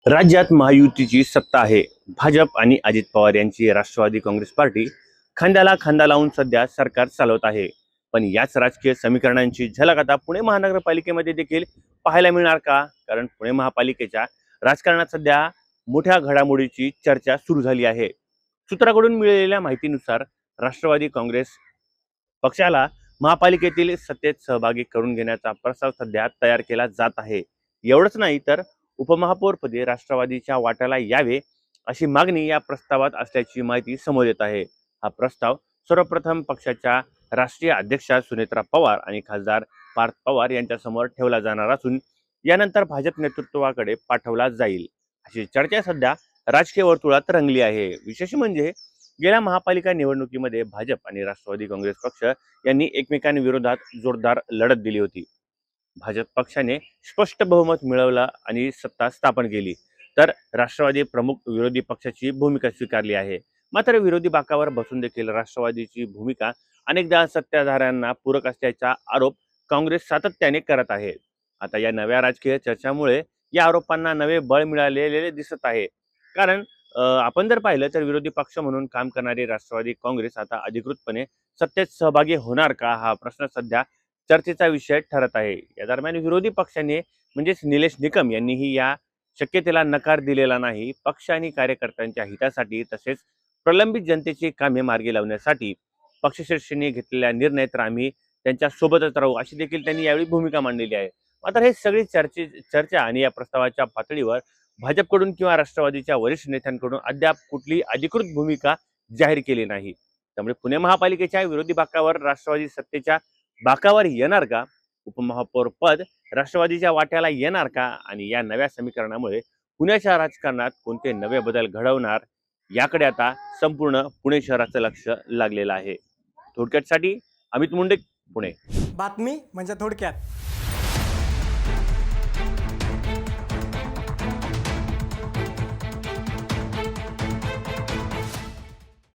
राज्यात महायुतीची सत्ता आहे. भाजप आणि अजित पवार यांची राष्ट्रवादी काँग्रेस पार्टी खांद्याला खांदा लावून सध्या सरकार चालवत आहे. पण याच राजकीय समीकरणांची झलक आता पुणे महानगरपालिकेमध्ये देखील पाहायला मिळणार का? कारण पुणे महापालिकेच्या राजकारणात सध्या मोठ्या घडामोडीची चर्चा सुरू झाली आहे. सूत्राकडून मिळालेल्या माहितीनुसार राष्ट्रवादी काँग्रेस पक्षाला महापालिकेतील सत्तेत सहभागी करून घेण्याचा प्रस्ताव सध्या तयार केला जात आहे. एवढंच नाही तर उपमहापौरपदी राष्ट्रवादीच्या वाट्याला यावे अशी मागणी या प्रस्तावात असल्याची माहिती समोर येत आहे. हा प्रस्ताव सर्वप्रथम पक्षाच्या राष्ट्रीय अध्यक्षा सुनेत्रा पवार आणि खासदार पार्थ पवार यांच्यासमोर ठेवला जाणार असून यानंतर भाजप नेतृत्वाकडे पाठवला जाईल अशी चर्चा सध्या राजकीय वर्तुळात रंगली आहे. विशेष म्हणजे गेल्या महापालिका निवडणुकीमध्ये भाजप आणि राष्ट्रवादी काँग्रेस पक्ष यांनी एकमेकांविरोधात जोरदार लढत दिली होती. भाजप पक्षाने स्पष्ट बहुमत मिळवलं आणि सत्ता स्थापन केली, तर राष्ट्रवादी प्रमुख विरोधी पक्षाची भूमिका स्वीकारली आहे. मात्र विरोधी बाकावर बसून देखील राष्ट्रवादीची भूमिका अनेकदा सत्ताधाऱ्यांना पूरक असल्याचा आरोप काँग्रेस सातत्याने करत आहे. आता या नव्या राजकीय चर्चामुळे या आरोपांना नवे बळ मिळालेले दिसत आहे. कारण आपण जर पाहिलं तर विरोधी पक्ष म्हणून काम करणारी राष्ट्रवादी काँग्रेस आता अधिकृतपणे सत्तेत सहभागी होणार का, हा प्रश्न सध्या चर्चेचा विषय ठरत आहे. या दरम्यान विरोधी पक्षाने म्हणजेच निलेश निकम यांनीही या शक्यतेला नकार दिलेला नाही. पक्ष आणि कार्यकर्त्यांच्या हितासाठी तसेच प्रलंबित जनतेची कामे मार्गी लावण्यासाठी पक्षश्रेष्ठींनी घेतलेल्या निर्णय तर आम्ही त्यांच्या सोबतच राहू अशी देखील त्यांनी यावेळी भूमिका मांडलेली आहे. मात्र हे सगळी चर्चा आणि या प्रस्तावाच्या पातळीवर भाजपकडून किंवा राष्ट्रवादीच्या वरिष्ठ नेत्यांकडून अद्याप कुठली अधिकृत भूमिका जाहीर केली नाही. त्यामुळे पुणे महापालिकेच्या विरोधी बाकावर राष्ट्रवादी सत्तेच्या बाकावर येणार का? उपमहापौर पद राष्ट्रवादीच्या वाट्याला येणार का? आणि या नव्या समीकरणामुळे पुण्याच्या राजकारणात कोणते नवे बदल घडवणार, याकडे आता संपूर्ण पुणे शहराचं लक्ष लागलेलं आहे. थोडक्यातसाठी अमित मुंडे, पुणे. बातमी म्हणजे थोडक्यात.